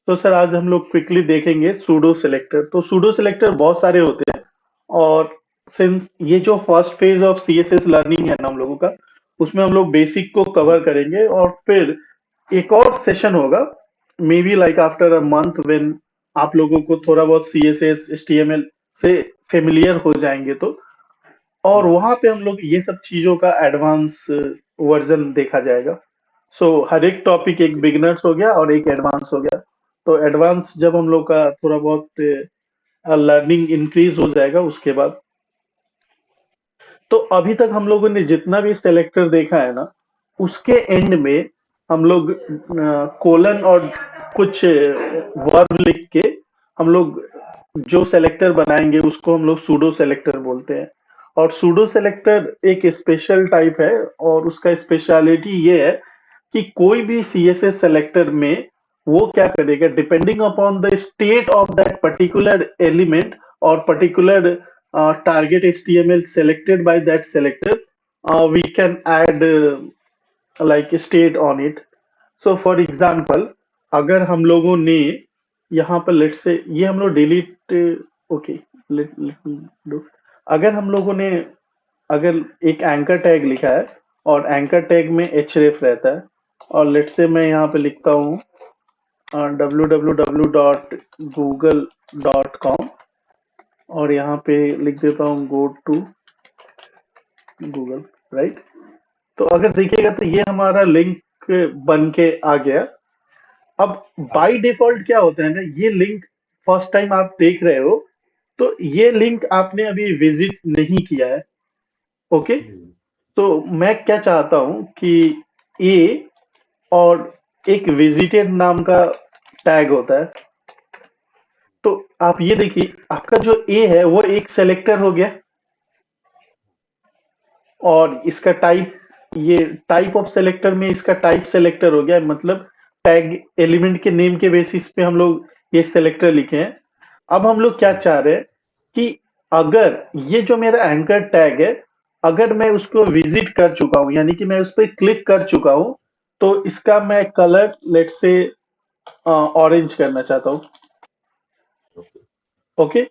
तो सर आज हम लोग क्विकली देखेंगे सूडो सिलेक्टर। तो सूडो सिलेक्टर बहुत सारे होते हैं, और सिंस ये जो first phase of CSS learning है ना हम लोगों का, उसमें हम लोग बेसिक को कवर करेंगे, और फिर एक और सेशन होगा, may be like after a month, when आप लोगों को थोड़ा बहुत सीएसएस एचटीएमएल से फेमिलियर हो जाएंगे, तो और वहां पे हम लोग ये सब चीजों का एडवांस वर्जन देखा जाएगा। सो हर एक टॉपिक, एक बिगिनर्स हो गया और एक एडवांस हो गया। तो एडवांस जब हम लोग का थोड़ा बहुत लर्निंग इंक्रीज हो जाएगा, उसके बाद तो अभी तक हम लोगों ने जितना भी सेलेक्टर देखा है ना, उसके एंड में हम लोग कोलन और कुछ वर्ब लिख के हम लोग जो सेलेक्टर बनाएंगे उसको हम लोग सूडो सेलेक्टर बोलते हैं। और सूडो सेलेक्टर एक स्पेशल टाइप है, और उसका स्पेशलिटी ये है कि कोई भी सीएसएस सेलेक्टर में वो क्या करेगा, depending upon the state of that particular element और particular target HTML selected by that selector, we can add like state on it. So for example, अगर हम लोगों ने यहाँ पर लेट से ये हम लोग डिलीट, ओके, लेट डू, अगर हम लोगों ने अगर एक एंकर टैग लिखा है और एंकर टैग में href रहता है, और लेट से मैं यहाँ पे लिखता हूँ www.google.com, और यहाँ पे लिख देता हूँ गो टू गूगल, राइट। तो अगर देखिएगा तो ये हमारा लिंक बन के आ गया। अब बाय डिफॉल्ट क्या होता है ना, ये लिंक फर्स्ट टाइम आप देख रहे हो, तो ये लिंक आपने अभी विजिट नहीं किया है, ओके। तो मैं क्या चाहता हूं कि ए और एक विजिटेड नाम का टैग होता है। तो आप ये देखिए, आपका जो ए है वो एक सेलेक्टर हो गया, और इसका टाइप, ये टाइप ऑफ सेलेक्टर में इसका टाइप सेलेक्टर हो गया, मतलब टैग एलिमेंट के नेम के बेसिस पे हम लोग ये सेलेक्टर लिखे हैं। अब हम लोग क्या चाह रहे हैं कि अगर ये जो मेरा एंकर टैग है, अगर मैं उसको विजिट कर चुका हूं, यानी कि मैं उस पर क्लिक कर चुका हूं, तो इसका मैं कलर लेट से ऑरेंज करना चाहता हूँ, ओके।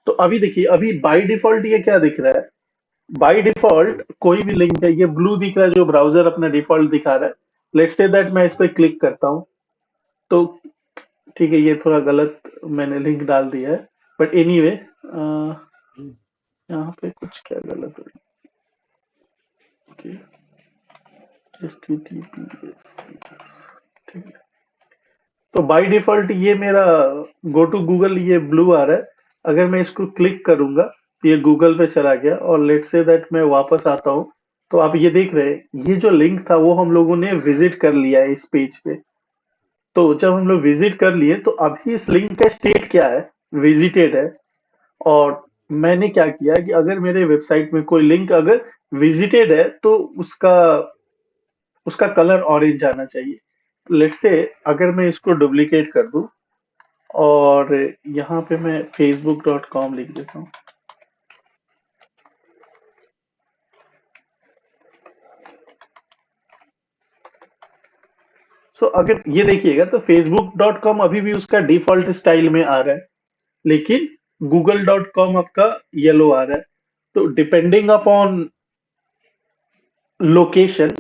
तो अभी देखिए, अभी बाय डिफॉल्ट ये क्या दिख रहा है, बाय डिफॉल्ट कोई भी लिंक है ये ब्लू दिख रहा है, जो ब्राउजर अपना डिफॉल्ट दिखा रहा है। लेट्स से दैट मैं इस पर क्लिक करता हूँ, तो ठीक है, ये थोड़ा गलत मैंने लिंक डाल दिया है, बट एनीवे यहाँ पे कुछ क्या गलत हो गया, HTTPS, ठीक है। तो बाय डिफॉल्ट ये मेरा गो टू गूगल ये ब्लू आ रहा है। अगर मैं इसको क्लिक करूंगा तो ये गूगल पे चला गया, और लेट से दैट मैं वापस आता हूँ, तो आप ये देख रहे हैं ये जो लिंक था वो हम लोगों ने विजिट कर लिया है इस पेज पे। तो जब हम लोग विजिट कर लिए, तो अभी इस लिंक का स्टेट क्या है, विजिटेड है। और मैंने क्या किया कि अगर मेरे वेबसाइट में कोई लिंक अगर विजिटेड है, तो उसका उसका कलर ऑरेंज आना चाहिए। लेट से अगर मैं इसको डुप्लीकेट कर दूं, और यहाँ पे मैं facebook.com लिख देता हूँ। सो अगर ये देखिएगा तो facebook.com अभी भी उसका डिफॉल्ट स्टाइल में आ रहा है, लेकिन google.com आपका येलो आ रहा है। तो डिपेंडिंग अपॉन लोकेशन,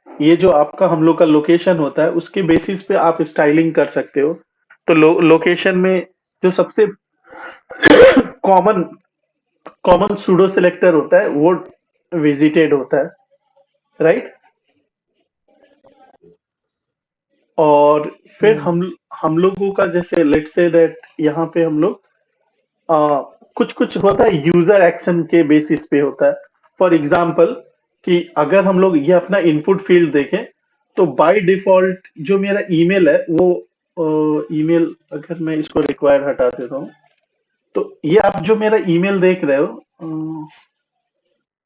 ये जो आपका हम लोग का लोकेशन होता है उसके बेसिस पे आप स्टाइलिंग कर सकते हो। तो लोकेशन में जो सबसे कॉमन कॉमन सूडो सिलेक्टर होता है वो विजिटेड होता है, राइट। और फिर हम लोगों का जैसे लेट्स से दैट यहाँ पे हम लोग कुछ कुछ होता है यूजर एक्शन के बेसिस पे होता है। फॉर एग्जाम्पल कि अगर हम लोग ये अपना इनपुट फील्ड देखें, तो बाय डिफॉल्ट जो मेरा ईमेल है वो ईमेल, अगर मैं इसको रिक्वायर हटा देता हूँ, तो ये आप जो मेरा ईमेल देख रहे हो,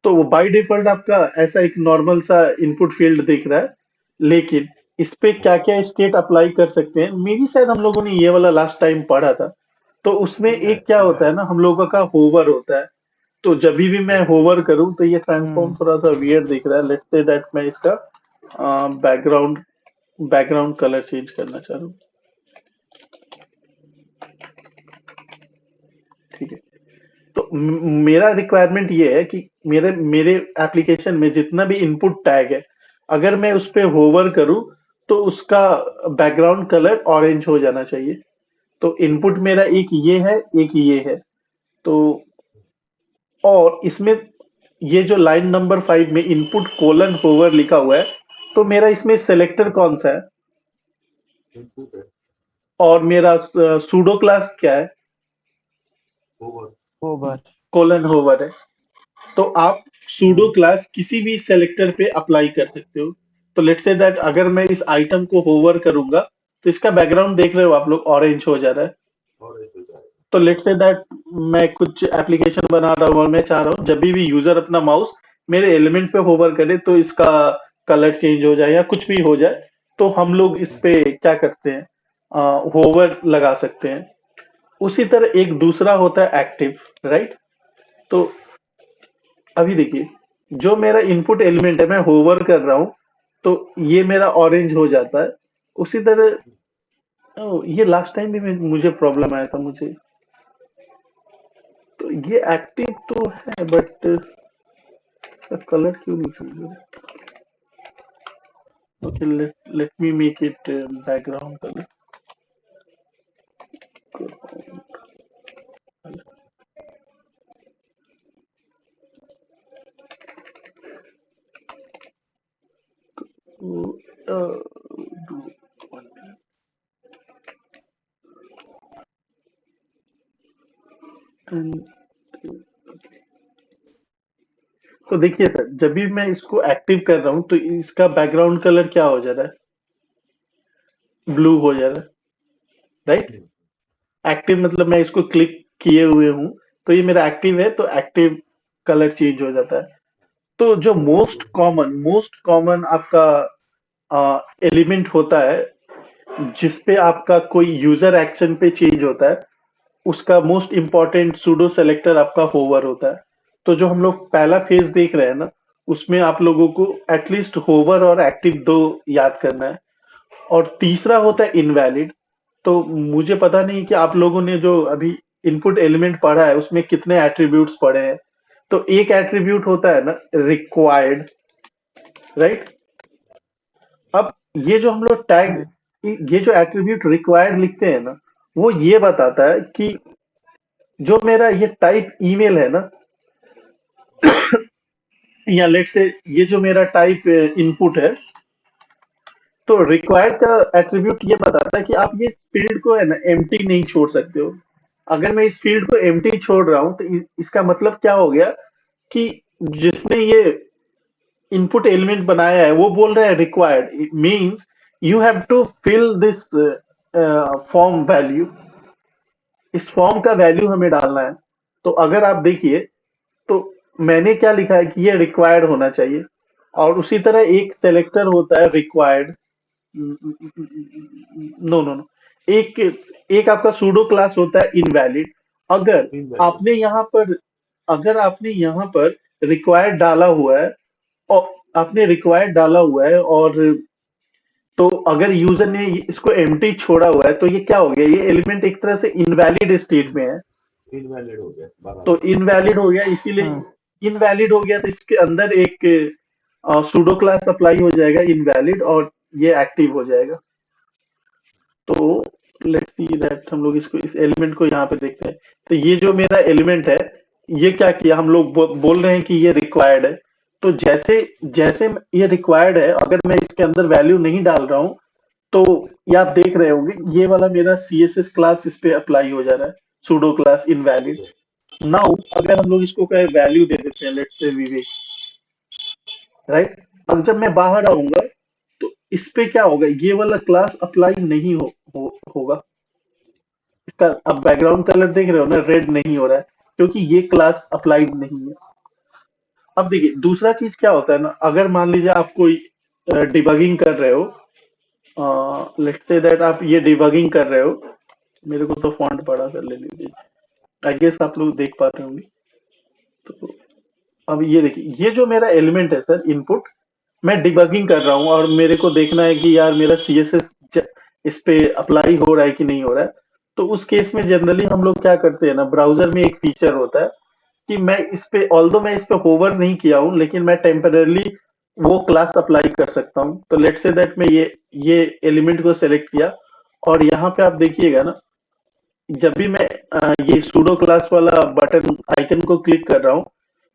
तो वो बाय डिफॉल्ट आपका ऐसा एक नॉर्मल सा इनपुट फील्ड दिख रहा है। लेकिन इस पे क्या क्या स्टेट अप्लाई कर सकते हैं, मे बी शायद हम लोगों ने ये वाला लास्ट टाइम पढ़ा था। तो उसमें एक क्या होता है ना, हम लोगों का होवर होता है। तो जब भी मैं होवर करूं तो ये ट्रांसफॉर्म थोड़ा सा वियर्ड दिख रहा है, लेट्स से दैट मैं इसका बैकग्राउंड बैकग्राउंड कलर चेंज करना चाह रहा हूँ। ठीक है। तो मेरा रिक्वायरमेंट ये है कि मेरे मेरे एप्लीकेशन में जितना भी इनपुट टैग है, अगर मैं उस पे होवर करूं तो उसका बैकग्राउंड कलर ऑरेंज हो जाना चाहिए। तो इनपुट मेरा एक ये है, एक ये है। तो और इसमें ये जो लाइन नंबर 5 में इनपुट कोलन होवर लिखा हुआ है, तो मेरा इसमें सेलेक्टर कौन सा है इनपुट है, और मेरा सूडो क्लास क्या है? ओवर। ओवर। कोलन होवर है। तो आप सूडो क्लास किसी भी सेलेक्टर पे अप्लाई कर सकते हो। तो लेट्स से दैट अगर मैं इस आइटम को होवर करूंगा तो इसका बैकग्राउंड देख रहे हो आप लोग, ऑरेंज हो जा रहा है। और ऐसे जाएगा। तो लेट्स से दैट मैं कुछ एप्लीकेशन बना रहा हूँ और मैं चाह रहा हूँ जब भी यूजर अपना माउस मेरे एलिमेंट पे होवर करे तो इसका कलर चेंज हो जाए या कुछ भी हो जाए, तो हम लोग इस पे क्या करते हैं, होवर लगा सकते हैं। उसी तरह एक दूसरा होता है एक्टिव, राइट? तो अभी देखिए, जो मेरा इनपुट एलिमेंट है मैं होवर कर रहा हूँ तो ये मेरा ऑरेंज हो जाता है। उसी तरह ये लास्ट टाइम भी मुझे प्रॉब्लम आया था मुझे। तो ये एक्टिव तो है बट कलर क्यों नहीं चेंज हो रहा? Okay, let me make it background colour. तो देखिए सर, जब भी मैं इसको एक्टिव कर रहा हूँ तो इसका बैकग्राउंड कलर क्या हो जा रहा है? ब्लू हो जा रहा है, राइट? एक्टिव मतलब मैं इसको क्लिक किए हुए हूँ तो ये मेरा एक्टिव है तो एक्टिव कलर चेंज हो जाता है। तो जो मोस्ट कॉमन आपका एलिमेंट होता है जिस पे आपका कोई यूजर एक्शन पे चेंज होता है, उसका मोस्ट इंपॉर्टेंट सूडो सेलेक्टर आपका होवर होता है। तो जो हम लोग पहला फेज देख रहे हैं ना, उसमें आप लोगों को एटलीस्ट होवर और एक्टिव दो याद करना है। और तीसरा होता है इनवैलिड। तो मुझे पता नहीं कि आप लोगों ने जो अभी इनपुट एलिमेंट पढ़ा है उसमें कितने एट्रीब्यूट्स पढ़े हैं। तो एक एट्रीब्यूट होता है ना रिक्वायर्ड, राइट? अब ये जो हम लोग टैग, ये जो एट्रीब्यूट रिक्वायर्ड लिखते हैं ना, वो ये बताता है कि जो मेरा ये टाइप ईमेल है ना, या लेट से ये जो मेरा टाइप इनपुट है, तो रिक्वायर्ड का एट्रीब्यूट ये बताता है कि आप ये फील्ड को है ना एम्प्टी नहीं छोड़ सकते हो। अगर मैं इस फील्ड को एम्प्टी छोड़ रहा हूं तो इसका मतलब क्या हो गया कि जिसने ये इनपुट एलिमेंट बनाया है वो बोल रहा है required, it means you have to fill this form value. इस फॉर्म का वैल्यू हमें डालना है। तो अगर आप देखिए तो मैंने क्या लिखा है कि ये रिक्वायर्ड होना चाहिए। और उसी तरह एक सेलेक्टर होता है रिक्वायर्ड, नो नो नो, एक एक आपका सूडो क्लास होता है इनवैलिड। अगर इनवैलिड। आपने यहाँ पर अगर आपने यहाँ पर रिक्वायर्ड डाला हुआ है और आपने रिक्वायर्ड डाला हुआ है और तो अगर यूजर ने इसको एम्प्टी छोड़ा हुआ है तो ये क्या हो गया, ये एलिमेंट एक तरह से इनवैलिड स्टेट में है। इनवैलिड हो गया तो बराबर। इनवैलिड हो गया, इसीलिए हाँ। इनवैलिड हो गया तो इसके अंदर एक सूडो क्लास अप्लाई हो जाएगा इनवैलिड और ये एक्टिव हो जाएगा। तो लेट्स सी दैट हम लोग इसको इस एलिमेंट को यहाँ पे देखते हैं। तो ये जो मेरा एलिमेंट है, ये क्या किया, हम लोग बोल रहे हैं कि ये रिक्वायर्ड है। तो जैसे जैसे ये रिक्वायर्ड है, अगर मैं इसके अंदर वैल्यू नहीं डाल रहा हूँ तो ये आप देख रहे होंगे ये वाला मेरा CSS क्लास इस पे अप्लाई हो जा रहा है, सूडो क्लास इनवैलिड। नाउ अगर हम लोग इसको कहे वैल्यू दे देते हैं, लेट्स से विवेक, राइट? अब जब मैं बाहर आऊंगा तो इस पे क्या होगा, ये वाला क्लास अप्लाई नहीं होगा। इसका अब बैकग्राउंड कलर देख रहे हो ना, रेड नहीं हो रहा है क्योंकि ये क्लास अप्लाइड नहीं है। अब देखिए दूसरा चीज क्या होता है ना, अगर मान लीजिए आप कोई डिबगिंग कर रहे हो, लेट्स से दैट आप ये डिबगिंग कर रहे हो, मेरे को तो फॉन्ट बड़ा कर ले लीजिए, आई गेस आप लोग देख पा रहे होंगे। तो अब ये देखिए, ये जो मेरा एलिमेंट है सर इनपुट, मैं डिबगिंग कर रहा हूँ और मेरे को देखना है कि यार मेरा CSS इस पे अप्लाई हो रहा है कि नहीं हो रहा है। तो उस केस में जनरली हम लोग क्या करते हैं ना, ब्राउजर में एक फीचर होता है कि मैं इस पे, ऑल्दो मैं इस पे होवर नहीं किया हूँ, लेकिन मैं टेम्पररली वो क्लास अप्लाई कर सकता हूँ। तो लेट्स से दैट मैं ये एलिमेंट को सेलेक्ट किया, और यहाँ पे आप देखिएगा ना, जब भी मैं ये सूडो क्लास वाला बटन आइकन को क्लिक कर रहा हूँ,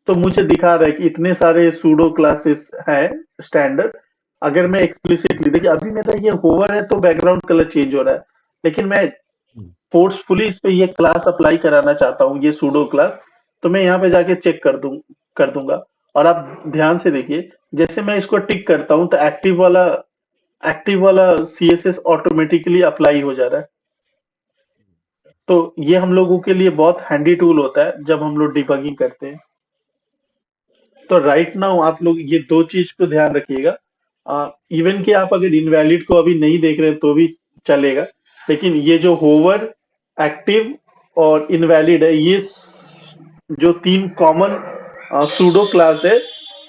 तो मुझे दिखा रहा है कि इतने सारे सूडो क्लासेस हैं स्टैंडर्ड। अगर मैं एक्सप्लिसिटली देखिए, अभी मेरा ये होवर है तो बैकग्राउंड कलर चेंज हो रहा है, लेकिन मैं हम्म, फोर्सफुली इस पे ये क्लास अप्लाई कराना चाहता हूँ, ये सूडो क्लास। तो मैं यहाँ पे जाके चेक कर दूंगा। और आप ध्यान से देखिए, जैसे मैं इसको टिक करता हूँ तो एक्टिव वाला सीएसएस ऑटोमेटिकली अप्लाई हो जा रहा है। तो ये हम लोगों के लिए बहुत हैंडी टूल होता है जब हम लोग डिबगिंग करते हैं। तो राइट नाउ आप लोग ये दो चीज को ध्यान रखिएगा। इवन कि आप अगर इनवैलिड को अभी नहीं देख रहे हैं तो भी चलेगा, लेकिन ये जो होवर, एक्टिव और इनवैलिड है, ये जो तीन कॉमन सूडो क्लास है,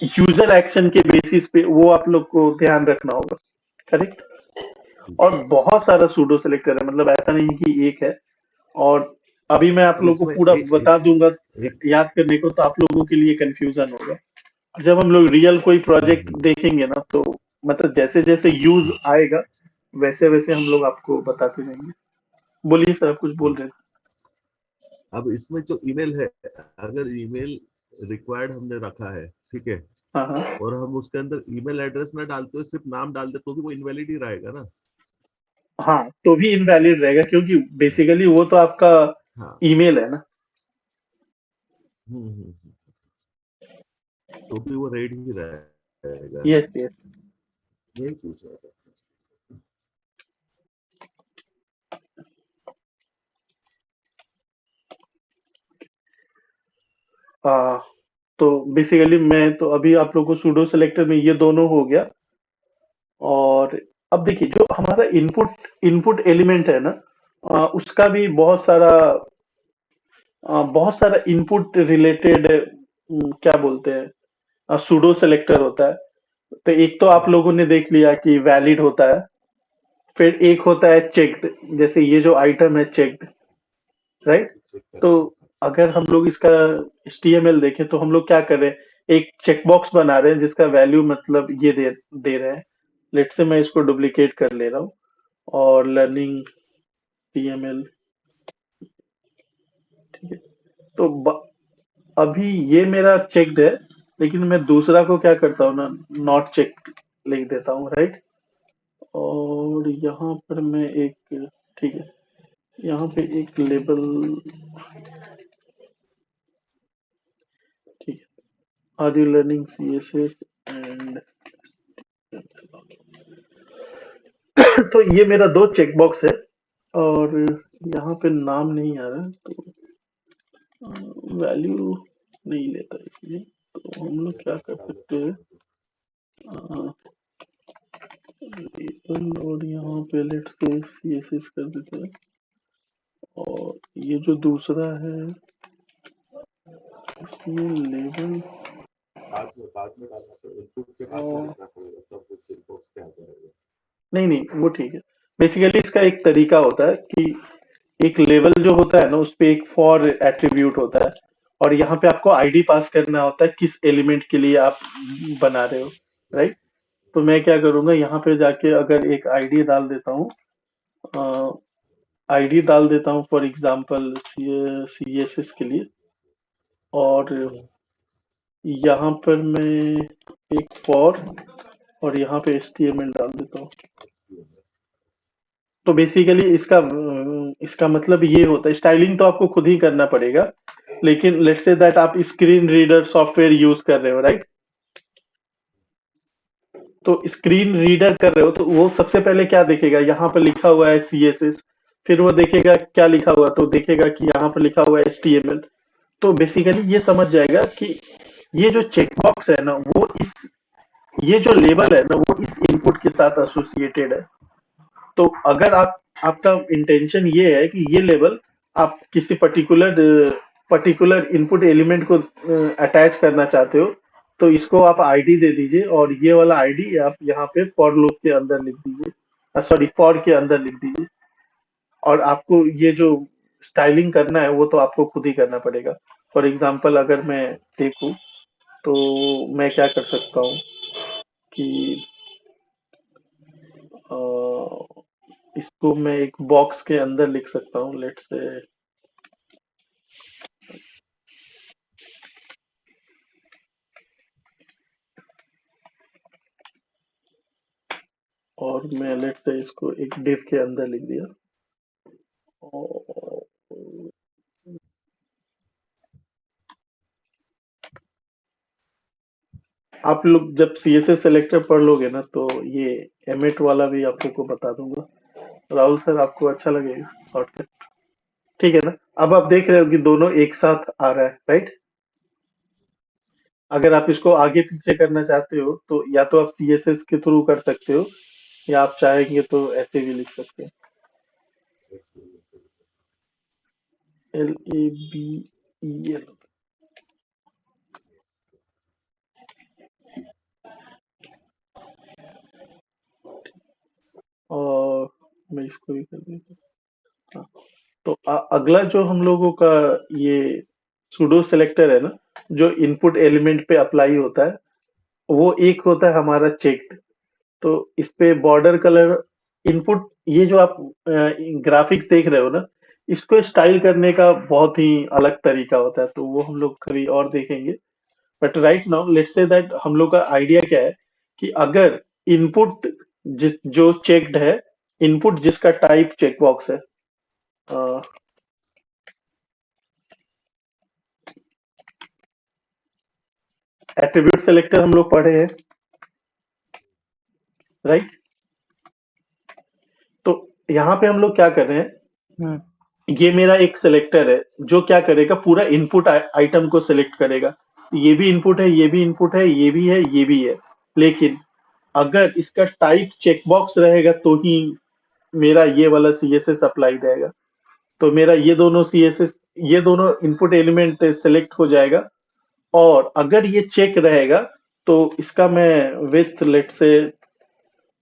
यूजर एक्शन के बेसिस पे, वो आप लोग को ध्यान रखना होगा। करेक्ट। ठीक और है। बहुत सारा सूडो सेलेक्टर है, मतलब ऐसा नहीं कि एक है। और अभी मैं आप अब लोगों को इसमें पूरा बता दूंगा एक याद करने को, तो आप लोगों के लिए कंफ्यूजन होगा। जब हम लोग रियल कोई प्रोजेक्ट हम्म, देखेंगे ना, तो मतलब जैसे जैसे यूज हम्म, आएगा, वैसे वैसे हम लोग आपको बताते जाएंगे। बोलिए सर, आप कुछ बोल हम्म। रहे थे। अब इसमें जो ईमेल है, अगर ईमेल रिक्वायर्ड हमने रखा है, ठीक है, हाँ हाँ। और हम उसके अंदर ईमेल एड्रेस ना डालते हुए सिर्फ नाम डाल दे तो भी वो इनवैलिड ही रहेगा ना। हाँ, तो भी इनवैलिड रहेगा, क्योंकि बेसिकली वो तो आपका हाँ। ईमेल है ना। तो भी वो रेड ही रहेगा, है यस ना। यस। यही पूछ रहा था। आ, तो बेसिकली मैं तो अभी आप लोगों को सूडो सेलेक्टर में ये दोनों हो गया। और अब देखिए, जो हमारा इनपुट इनपुट एलिमेंट है ना, उसका भी बहुत सारा इनपुट रिलेटेड, क्या बोलते हैं, सूडो सेलेक्टर होता है। तो एक तो आप लोगों ने देख लिया कि वैलिड होता है, फिर एक होता है चेक्ड, जैसे ये जो आइटम है चेक्ड, राइट। चेक तो करके रखा। अगर हम लोग इसका HTML देखें, तो हम लोग क्या कर रहे हैं, एक चेकबॉक्स बना रहे हैं जिसका वैल्यू मतलब ये दे रहे हैं। लेट से मैं इसको डुप्लीकेट कर ले रहा हूँ, और लर्निंग HTML, ठीक है। तो अभी ये मेरा चेक्ड है, लेकिन मैं दूसरा को क्या करता हूँ ना, नॉट चेक लिख देता हूँ, राइट। और यहाँ पर मैं एक, ठीक है, यहाँ पे एक लेबल, ठीक है, are you learning CSS and तो ये मेरा दो चेक बॉक्स है। और यहाँ पे नाम नहीं आ रहा है, तो वैल्यू नहीं लेता इसलिए। तो हम लोग क्या टेक्स्ट कर डाल सकते देता हैं, हूँ मैं। लेबल, और यहाँ पे लेट्स से CSS कर देते हैं। और ये जो दूसरा है, ये लेबल, बाद में डालना पड़ेगा, इनपुट के बाद में लिखना पड़ेगा, तब कुछ इनपुट क्या करेगा। नहीं नहीं, वो ठीक है। बेसिकली इसका एक तरीका होता है कि एक लेवल जो होता है ना, उस पे एक फॉर एट्रीब्यूट होता है, और यहाँ पे आपको आईडी पास करना होता है किस एलिमेंट के लिए आप बना रहे हो, राइट। तो मैं क्या करूंगा, यहाँ पे जाके अगर एक आईडी डाल देता हूँ, आईडी डाल देता हूँ फॉर एग्जांपल CSS के लिए। और यहाँ पर मैं एक फॉर, और यहाँ पे HTML डाल देता हूँ। तो बेसिकली इसका मतलब ये होता है, स्टाइलिंग तो आपको खुद ही करना पड़ेगा, लेकिन लेट्स से दैट आप स्क्रीन रीडर सॉफ्टवेयर यूज कर रहे हो, राइट। तो स्क्रीन रीडर कर रहे हो, तो वो सबसे पहले क्या देखेगा, यहाँ पर लिखा हुआ है CSS। फिर वो देखेगा क्या लिखा हुआ, तो देखेगा कि यहाँ पर लिखा हुआ है HTML। तो बेसिकली ये समझ जाएगा कि ये जो चेकबॉक्स है ना, वो इस ये जो लेबल है ना, वो इस इनपुट के साथ एसोसिएटेड है। तो अगर आपका इंटेंशन ये है कि ये लेवल आप किसी पर्टिकुलर इनपुट एलिमेंट को अटैच करना चाहते हो, तो इसको आप आईडी दे दीजिए, और ये वाला आईडी आप यहाँ पे फॉर लूप के अंदर लिख दीजिए, सॉरी, फॉर के अंदर लिख दीजिए। और आपको ये जो स्टाइलिंग करना है वो तो आपको खुद ही करना पड़ेगा। फॉर एग्जाम्पल अगर मैं देखूं तो मैं क्या कर सकता हूँ कि इसको मैं एक बॉक्स के अंदर लिख सकता हूँ, लेट्स से। और मैं लेट्स से इसको एक डिव के अंदर लिख दिया। और आप लोग जब सीएसएस सेलेक्टर पढ़ लोगे ना तो ये एमिट वाला भी आप लोग को बता दूंगा। राहुल सर, आपको अच्छा लगेगा शॉर्टकट? ठीक है ना? अब आप देख रहे हो कि दोनों एक साथ आ रहा है, राइट? अगर आप इसको आगे पीछे करना चाहते हो तो या तो आप सीएसएस के थ्रू कर सकते हो, या आप चाहेंगे तो ऐसे भी लिख सकते हैं। LABEL। और मैं इसको भी कर देता हूँ। हाँ, तो अगला जो हम लोगों का ये सुडो सेलेक्टर है ना, जो इनपुट एलिमेंट पे अप्लाई होता है, वो एक होता है हमारा चेक्ड। तो इस पे बॉर्डर कलर इनपुट, ये जो आप ग्राफिक्स देख रहे हो ना, इसको स्टाइल करने का बहुत ही अलग तरीका होता है, तो वो हम लोग कभी और देखेंगे। But right now let's say that हम लोग का आइडिया क्या है कि अगर इनपुट जिस जो चेक्ड है, इनपुट जिसका टाइप चेक बॉक्स है, एट्रीब्यूट सेलेक्टर हम लोग पढ़े हैं, राइट? तो यहाँ पे हम लोग क्या कर रहे हैं, हम्म ये मेरा एक सिलेक्टर है जो क्या करेगा, पूरा इनपुट आइटम को सिलेक्ट करेगा। ये भी इनपुट है, ये भी इनपुट है, ये भी है, ये भी है। लेकिन अगर इसका टाइप चेकबॉक्स रहेगा तो ही मेरा ये वाला सीएसएस अप्लाई रहेगा। तो मेरा ये दोनों सीएसएस, ये दोनों इनपुट एलिमेंट सेलेक्ट हो जाएगा। और अगर ये चेक रहेगा तो इसका मैं विथ लेट से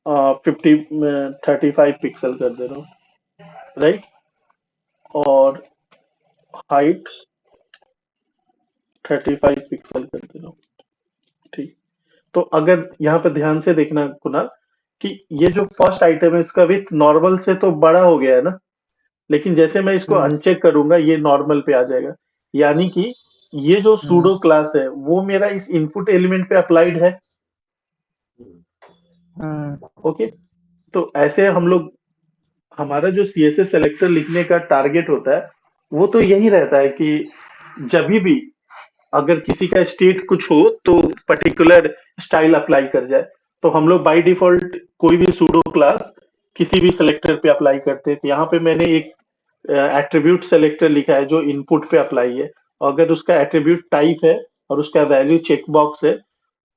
35 पिक्सल कर दे रहा हूँ, राइट? और हाइट 35 पिक्सल कर दे रहा हूँ, ठीक। तो अगर यहाँ पे ध्यान से देखना कुणाल, कि ये जो फर्स्ट आइटम है इसका विथ नॉर्मल से तो बड़ा हो गया है ना, लेकिन जैसे मैं इसको हम्म अनचेक करूंगा ये नॉर्मल पे आ जाएगा। यानी कि ये जो हम्म सूडो क्लास है वो मेरा इस इनपुट एलिमेंट पे अप्लाइड है। हम्म ओके। तो ऐसे हम लोग, हमारा जो सीएसएस सेलेक्टर लिखने का टारगेट होता है वो तो यही रहता है कि जब भी अगर किसी का स्टेट कुछ हो तो पर्टिकुलर स्टाइल अप्लाई कर जाए। तो हम लोग बाय डिफॉल्ट कोई भी सूडो क्लास किसी भी सेलेक्टर पे अप्लाई करते हैं। तो यहाँ पे मैंने एक एट्रीब्यूट सेलेक्टर लिखा है जो इनपुट पे अप्लाई है। अगर उसका एट्रीब्यूट टाइप है और उसका वैल्यू चेकबॉक्स है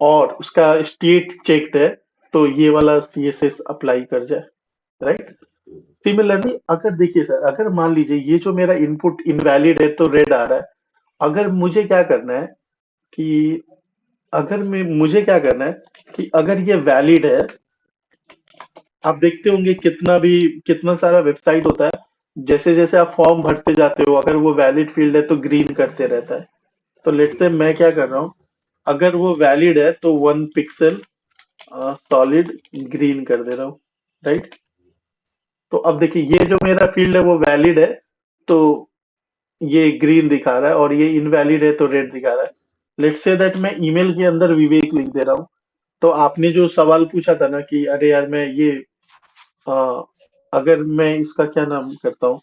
और उसका स्टेट चेक्ड है तो ये वाला सीएसएस अप्लाई कर जाए, राइट? सिमिलरली अगर देखिए सर, अगर मान लीजिए ये जो मेरा इनपुट इनवैलिड है तो रेड आ रहा है। अगर मुझे क्या करना है कि अगर मैं मुझे क्या करना है कि अगर ये वैलिड है, आप देखते होंगे कितना भी, कितना सारा वेबसाइट होता है, जैसे जैसे आप फॉर्म भरते जाते हो अगर वो वैलिड फील्ड है तो ग्रीन करते रहता है। तो लेट्स से मैं क्या कर रहा हूँ, अगर वो वैलिड है तो 1 पिक्सल सॉलिड ग्रीन कर दे रहा हूँ, राइट? तो अब देखिए ये जो मेरा फील्ड है वो वैलिड है तो ये ग्रीन दिखा रहा है, और ये इनवैलिड है तो रेड दिखा रहा है। लेट्स से दैट मैं ईमेल के अंदर विवेक लिख दे रहा हूँ। तो आपने जो सवाल पूछा था ना कि अरे यार मैं ये अ, अगर मैं इसका क्या नाम करता हूँ,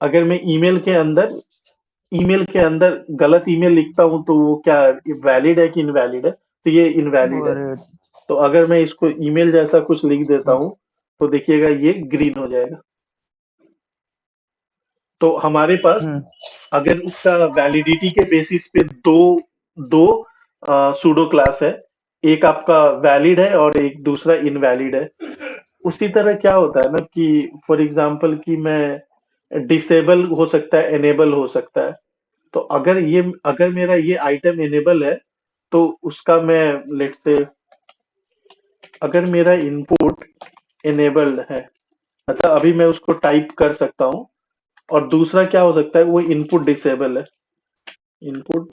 अगर मैं ईमेल के अंदर गलत ईमेल लिखता हूँ तो वो क्या वैलिड है कि इनवैलिड है? तो ये इनवैलिड है। और तो अगर मैं इसको ईमेल जैसा कुछ लिख देता हूँ तो देखिएगा ये ग्रीन हो जाएगा। तो हमारे पास हम्म अगर उसका वैलिडिटी के बेसिस पे दो दो सूडो क्लास है, एक आपका वैलिड है और एक दूसरा इनवैलिड है। उसी तरह क्या होता है ना कि फॉर एग्जांपल कि मैं डिसेबल हो सकता है, एनेबल हो सकता है। तो अगर मेरा ये आइटम एनेबल है तो उसका मैं लेट्स से, अगर मेरा इनपुट एनेबल्ड है, मतलब अभी मैं उसको टाइप कर सकता हूँ। और दूसरा क्या हो सकता है, वो इनपुट डिसेबल है। इनपुट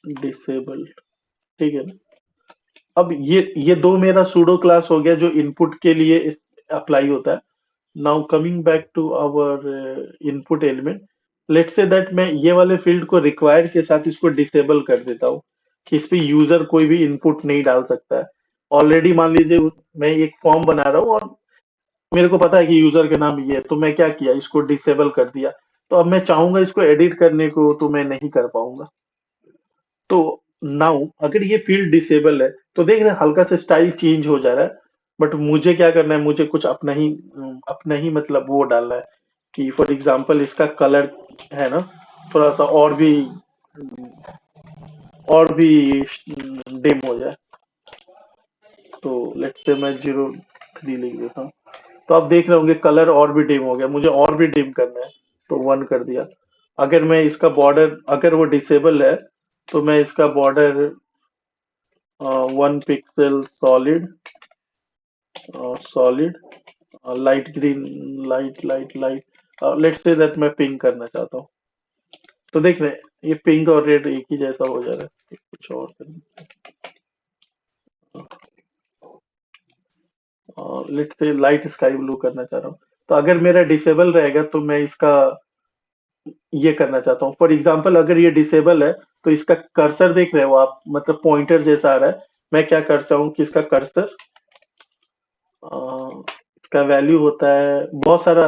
डिसेबल, ठीक है ना। अब ये दो मेरा सूडो क्लास हो गया जो इनपुट के लिए अप्लाई होता है। Now coming back to our input element, let's say that मैं ये वाले फील्ड को रिक्वायर्ड के साथ इसको डिसेबल कर देता हूँ कि इस पे यूजर कोई भी इनपुट नहीं डाल सकता है। ऑलरेडी मान लीजिए मैं एक फॉर्म बना रहा हूँ और मेरे को पता है कि यूजर का नाम ये है, तो मैं क्या किया, इसको डिसेबल कर दिया। तो अब मैं चाहूंगा इसको एडिट करने को, तो मैं नहीं कर पाऊंगा। तो नाउ अगर ये फील्ड डिसेबल है तो देख रहे हैं हल्का सा स्टाइल चेंज हो जा रहा है। बट मुझे क्या करना है, मुझे कुछ अपना ही मतलब वो डालना है कि फॉर एग्जांपल इसका कलर है ना, थोड़ा सा और भी डिम हो जाए। तो लेट्स से मैं 03 लिख देता हूँ। तो आप देख रहे होंगे कलर और भी डिम हो गया, मुझे और भी डिम करना है, तो 1 कर दिया। अगर मैं इसका बॉर्डर, अगर वो डिसेबल है, तो मैं इसका border 1 pixel solid light green, light let's say that मैं पिंक करना चाहता हूँ। तो देख रहे हैं ये पिंक और रेड एक ही जैसा हो जा रहा है, कुछ और let's say light sky blue करना चाह रहा हूँ। तो अगर मेरा डिसेबल रहेगा तो मैं इसका ये करना चाहता हूँ। फॉर एग्जाम्पल अगर ये डिसेबल है तो इसका कर्सर देख रहे हो आप, मतलब पॉइंटर जैसा आ रहा है। मैं क्या करता हूँ कि इसका कर्सर, इसका वैल्यू होता है बहुत सारा,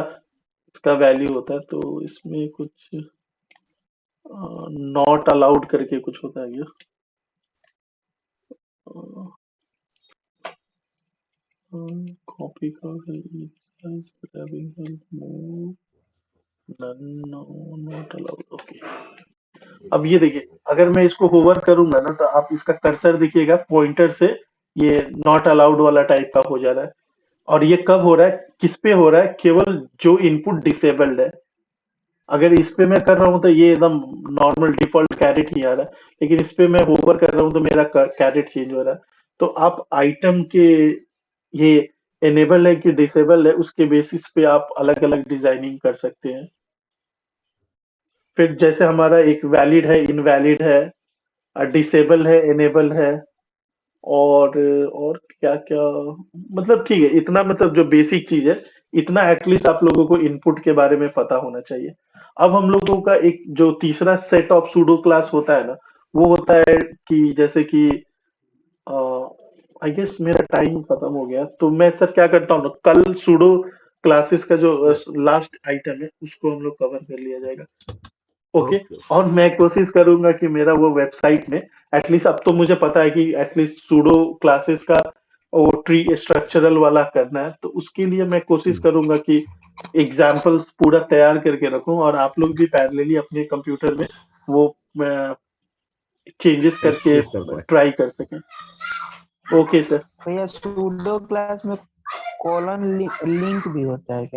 इसका वैल्यू होता है, तो इसमें कुछ नॉट अलाउड करके कुछ होता है ये। कॉपी कर, नॉट अलाउड, ओके। अब ये देखिए, अगर मैं इसको होवर करूंगा ना, तो आप इसका कर्सर देखिएगा पॉइंटर से ये नॉट अलाउड वाला टाइप का हो जा रहा है। और ये कब हो रहा है, किस पे हो रहा है, केवल जो इनपुट डिसेबल्ड है। अगर इस पे मैं कर रहा हूँ तो ये एकदम नॉर्मल डिफॉल्ट कैरेट ही आ रहा है। लेकिन इस पे मैं होवर कर रहा हूँ तो मेरा कैरेट चेंज हो रहा है। तो आप आइटम के ये एनेबल है कि डिसेबल है, उसके बेसिस पे आप अलग अलग डिजाइनिंग कर सकते हैं। फिर जैसे हमारा एक वैलिड है, इनवैलिड है, डिसेबल है, एनेबल है, और क्या क्या, मतलब ठीक है, इतना मतलब जो बेसिक चीज है, इतना एटलीस्ट आप लोगों को इनपुट के बारे में पता होना चाहिए। अब हम लोगों का एक जो तीसरा सेट ऑफ सूडो क्लास होता है ना, वो होता है कि जैसे कि आई गेस मेरा टाइम खत्म हो गया, तो मैं सर क्या करता हूँ ना, कल सूडो क्लासेस का जो लास्ट आइटम है उसको हम लोग कवर कर लिया जाएगा। ओके। ओके। और मैं कोशिश करूंगा कि मेरा वो वेबसाइट में एटलीस्ट, अब तो मुझे पता है कि एटलीस्ट सूडो क्लासेस का वो ट्री स्ट्रक्चरल वाला करना है, तो उसके लिए मैं कोशिश करूंगा कि एग्जाम्पल्स पूरा तैयार करके रखूं और आप लोग भी पैरेलली अपने कंप्यूटर में वो चेंजेस करके एक्सेस कर पाए। ट्राई कर सकें। Okay sir. भैया सूडो क्लास में कॉलन लिंक भी होता है क्या?